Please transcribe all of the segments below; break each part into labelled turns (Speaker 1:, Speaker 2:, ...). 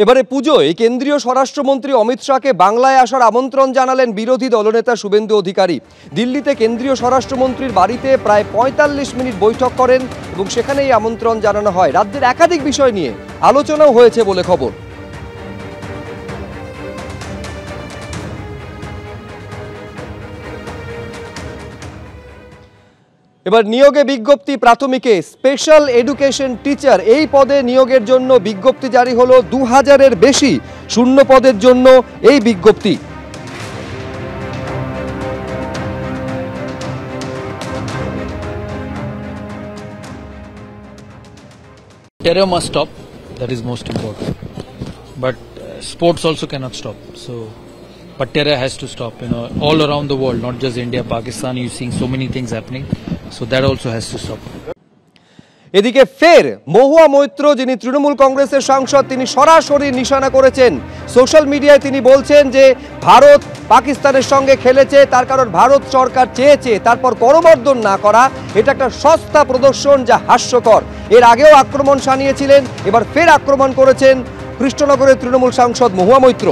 Speaker 1: এবারে পুজোয় কেন্দ্রীয় স্বরাষ্ট্রমন্ত্রী অমিত শাহকে বাংলায় আসার আমন্ত্রণ জানালেন বিরোধী দলনেতা শুভেন্দু অধিকারী। দিল্লিতে কেন্দ্রীয় স্বরাষ্ট্রমন্ত্রীর বাড়িতে প্রায় ৪৫ মিনিট বৈঠক করেন এবং সেখানে এই আমন্ত্রণ জানানো হয়। রাজ্যের একাধিক বিষয় নিয়ে আলোচনাও হয়েছে বলে খবর। এবার নিয়োগে বিজ্ঞপ্তি। প্রাথমিকে স্পেশাল এডুকেশন টিচার এই পদে নিয়োগের জন্য বিজ্ঞপ্তি জারি হলো। ২০০০-এর বেশি শূন্য পদের জন্য এই বিজ্ঞপ্তি।
Speaker 2: Terror must stop, that is most important. But sports also cannot stop. But terror has to stop, all around the world, not just India, Pakistan, you're seeing so many things happening. So that also has to stop.
Speaker 1: এদিকে ফের মহুয়া মৈত্র, যিনি তৃণমূল কংগ্রেসের সাংসদ, তিনি সরাসরি নিশানা করেছেন। Social মিডিয়ায় তিনি বলছেন যে ভারত পাকিস্তানের সঙ্গে খেলেছে, তার কারণ ভারত সরকার চেয়েছে, তারপর করমর্দন না করা, এটা একটা সস্তা প্রদর্শন যা হাস্যকর। এর আগেও আক্রমণ শানিয়েছিলেন, এবার ফের আক্রমণ করেছেন কৃষ্ণনগরের তৃণমূল সাংসদ মহুয়া মৈত্র।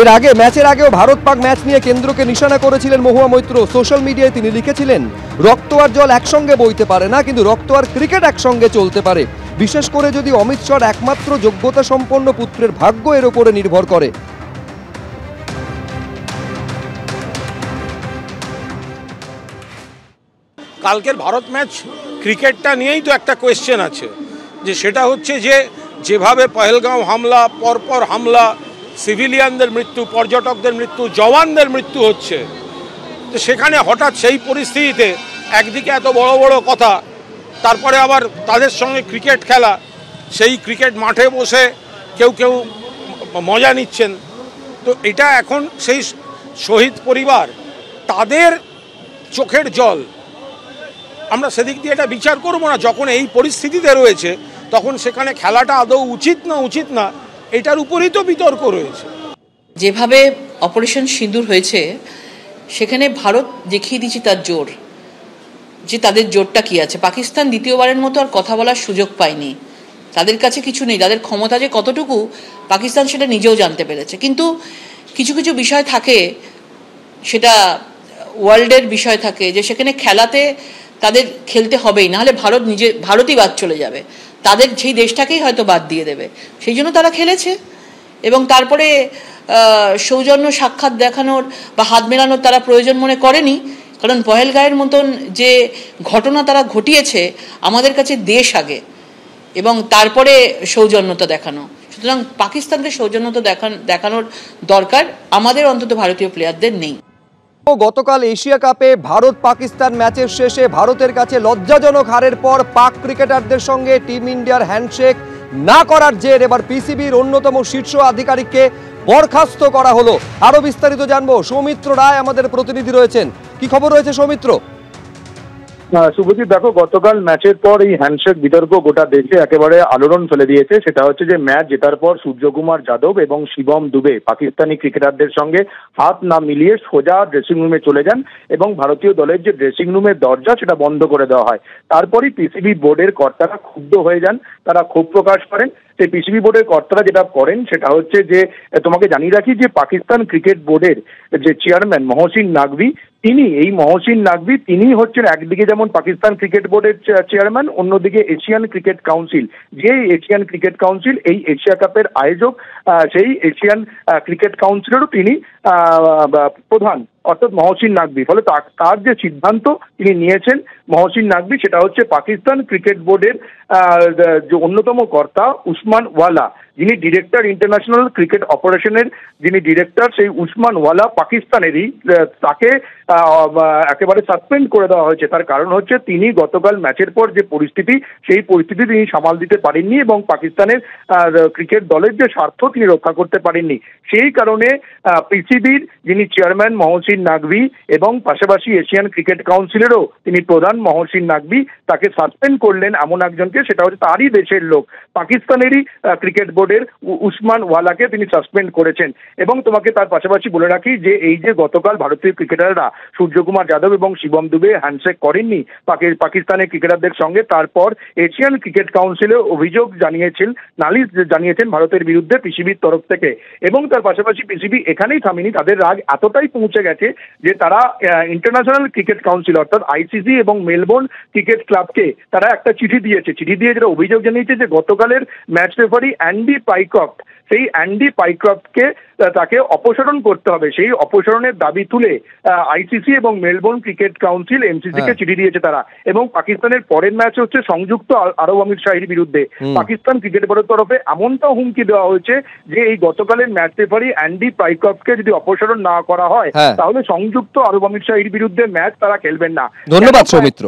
Speaker 1: এর আগে ম্যাচের আগেও ভারত পাক ম্যাচ নিয়ে কেন্দ্রকে নিশানা করেছিলেন মহুয়া মৈত্র। সোশ্যাল মিডিয়ায় তিনি লিখেছিলেন, রক্ত আর জল একসঙ্গে বইতে পারে না, কিন্তু রক্ত আর ক্রিকেট একসঙ্গে চলতে পারে, বিশেষ করে যদি অমিত শাহর একমাত্র যোগ্যতা সম্পন্ন পুত্রের ভাগ্য এর উপরে নির্ভর করে।
Speaker 3: কালকের ভারত ম্যাচ ক্রিকেটটা নিয়েই তো একটা কোয়েশ্চেন আছে, যে সেটা হচ্ছে যে যেভাবে পহেলগাঁও হামলা, পরপর হামলা, সিভিলিয়ানদের মৃত্যু, পর্যটকদের মৃত্যু, জওয়ানদের মৃত্যু হচ্ছে, তো সেখানে হঠাৎ সেই পরিস্থিতিতে একদিকে এত বড় বড় কথা, তারপরে আবার তাদের সঙ্গে ক্রিকেট খেলা, সেই ক্রিকেট মাঠে বসে কেউ কেউ মজা নিচ্ছেন। তো এটা এখন সেই শহীদ পরিবার, তাদের চোখের জল, আমরা সেদিক দিয়ে এটা বিচার করব না। যখন এই পরিস্থিতিতে রয়েছে তখন সেখানে খেলাটা আদৌ উচিত না এটার উপরেই তো বিতর্ক রয়েছে।
Speaker 4: যেভাবে অপারেশন সিঁদুর হয়েছে সেখানে ভারত দেখিয়ে দিয়েছে তার জোর, যে তাদের জোরটা কি আছে। পাকিস্তান দ্বিতীয়বারের মতো আর কথা বলার সুযোগ পায়নি, তাদের কাছে কিছু নেই, তাদের ক্ষমতা যে কতটুকু পাকিস্তান সেটা নিজেও জানতে পেরেছে। কিন্তু কিছু কিছু বিষয় থাকে, সেটা ওয়ার্ল্ডের বিষয় থাকে, যে সেখানে খেলাতে তাদের খেলতে হবেই, নাহলে ভারতই বাদ চলে যাবে, তাদের সেই দেশটাকেই হয়তো বাদ দিয়ে দেবে। সেই জন্য তারা খেলেছে এবং তারপরে সৌজন্য সাক্ষাৎ দেখানোর বা হাত মেলানোর তারা প্রয়োজন মনে করেনি, কারণ পহেলগাঁওয়ের মতন যে ঘটনা তারা ঘটিয়েছে, আমাদের কাছে দেশ আগে এবং তারপরে সৌজন্যতা দেখানো। সুতরাং পাকিস্তানকে সৌজন্যতা দেখানোর দরকার আমাদের, অন্তত ভারতীয় প্লেয়ারদের নেই।
Speaker 1: গতকাল এশিয়া কাপে ভারত পাকিস্তান ম্যাচের শেষে ভারতের কাছে লজ্জাজনক হারের পর পাক ক্রিকেটারদের সঙ্গে টিম ইন্ডিয়ার হ্যান্ডশেক না করার জের এবার পিসিবির অন্যতম শীর্ষ আধিকারিককে বরখাস্ত করা হলো। আরো বিস্তারিত জানবো, সৌমিত্র রায় আমাদের প্রতিনিধি রয়েছেন। কি খবর রয়েছে সৌমিত্র?
Speaker 5: শুভজিৎ, দেখো, গতকাল ম্যাচের পর এই হ্যান্ডশেক বিতর্ক গোটা দেশে একেবারে আলোড়ন ফেলে দিয়েছে। সেটা হচ্ছে যে ম্যাচ জেতার পর সূর্যকুমার যাদব এবং শিবম দুবে পাকিস্তানি ক্রিকেটারদের সঙ্গে হাত না মিলিয়ে সোজা ড্রেসিং রুমে চলে যান এবং ভারতীয় দলের যে ড্রেসিং রুমের দরজা সেটা বন্ধ করে দেওয়া হয়। তারপরই পিসিবি বোর্ডের কর্তারা ক্ষুব্ধ হয়ে যান, তারা ক্ষোভ প্রকাশ করেন। সেই পিসিবি বোর্ডের কর্তারা যেটা করেন সেটা হচ্ছে যে, তোমাকে জানিয়ে রাখি যে পাকিস্তান ক্রিকেট বোর্ডের যে চেয়ারম্যান মহসিন নাকভি, তিনি হচ্ছেন একদিকে যেমন পাকিস্তান ক্রিকেট বোর্ডের চেয়ারম্যান, অন্যদিকে এশিয়ান ক্রিকেট কাউন্সিল, যে এশিয়ান ক্রিকেট কাউন্সিল এই এশিয়া কাপের আয়োজক, সেই এশিয়ান ক্রিকেট কাউন্সিলেরও তিনি প্রধান, অর্থাৎ মহসিন নাকভি। ফলে তার যে সিদ্ধান্ত তিনি নিয়েছেন মহসিন নাকভি, সেটা হচ্ছে পাকিস্তান ক্রিকেট বোর্ডের যে অন্যতম কর্তা উসমান ওয়ালা, যিনি ডিরেক্টর ইন্টারন্যাশনাল ক্রিকেট অপারেশনের যিনি ডিরেক্টর, সেই উসমান ওয়ালা পাকিস্তানেরই, তাকে একেবারে সাসপেন্ড করে দেওয়া হয়েছে। তার কারণ হচ্ছে তিনি গতকাল ম্যাচের পর যে পরিস্থিতি, সেই পরিস্থিতি তিনি সামাল দিতে পারেননি এবং পাকিস্তানের ক্রিকেট দলের যে স্বার্থ তিনি রক্ষা করতে পারেননি। সেই কারণে পিসিবির যিনি চেয়ারম্যান মহসিন নাকভি এবং পাশাপাশি এশিয়ান ক্রিকেট কাউন্সিলেরও তিনি প্রধান হাসান মহসিন নাকভি তাকে সাসপেন্ড করলেন এমন একজনকে, সেটা হচ্ছে তারই দেশের লোক, পাকিস্তানেরই ক্রিকেট বোর্ডের উসমান ওয়ালাকে তিনি সাসপেন্ড করেছেন। এবং তোমাকে তার পাশাপাশি বলে রাখি যে এই যে গতকাল ভারতীয় ক্রিকেটাররা সূর্যকুমার যাদব এবং শিবম দুবে হ্যান্ডশেক করেননি পাকিস্তানের ক্রিকেটারদের সঙ্গে, তারপর এশিয়ান ক্রিকেট কাউন্সিলে অভিযোগ জানিয়েছেন, নালিশ জানিয়েছেন ভারতের বিরুদ্ধে পিসিবির তরফ থেকে। এবং তার পাশাপাশি পিসিবি এখানেই থামেনি, তাদের রাগ এতটাই পৌঁছে গেছে যে তারা ইন্টারন্যাশনাল ক্রিকেট কাউন্সিল অর্থাৎ আইসিসি এবং মেলবোর্ন ক্রিকেট ক্লাবকে তারা একটা চিঠি দিয়েছে। চিঠি দিয়ে যেটা অভিযোগ জানিয়েছে যে গতকালের ম্যাচ রেফারি অ্যান্ডি পাইক্রফট, সেই অ্যান্ডি পাইক্রফটকে তাকে অপসারণ করতে হবে। সেই অপসারণের দাবি তুলে আইসিসি এবং মেলবোর্ন ক্রিকেট কাউন্সিল এমসিসি কে চিঠি দিয়েছে তারা। এবং পাকিস্তানের পরের ম্যাচ হচ্ছে সংযুক্ত আরব আমিরশাহির বিরুদ্ধে। পাকিস্তান ক্রিকেট বোর্ডের তরফে এমনটাও হুমকি দেওয়া হয়েছে যে এই গতকালের ম্যাচ রেফারি অ্যান্ডি পাইক্রফটকে যদি অপসারণ না করা হয় তাহলে সংযুক্ত আরব আমিরশাহির বিরুদ্ধে ম্যাচ তারা খেলবেন না।
Speaker 1: ধন্যবাদ সৌমিত্র।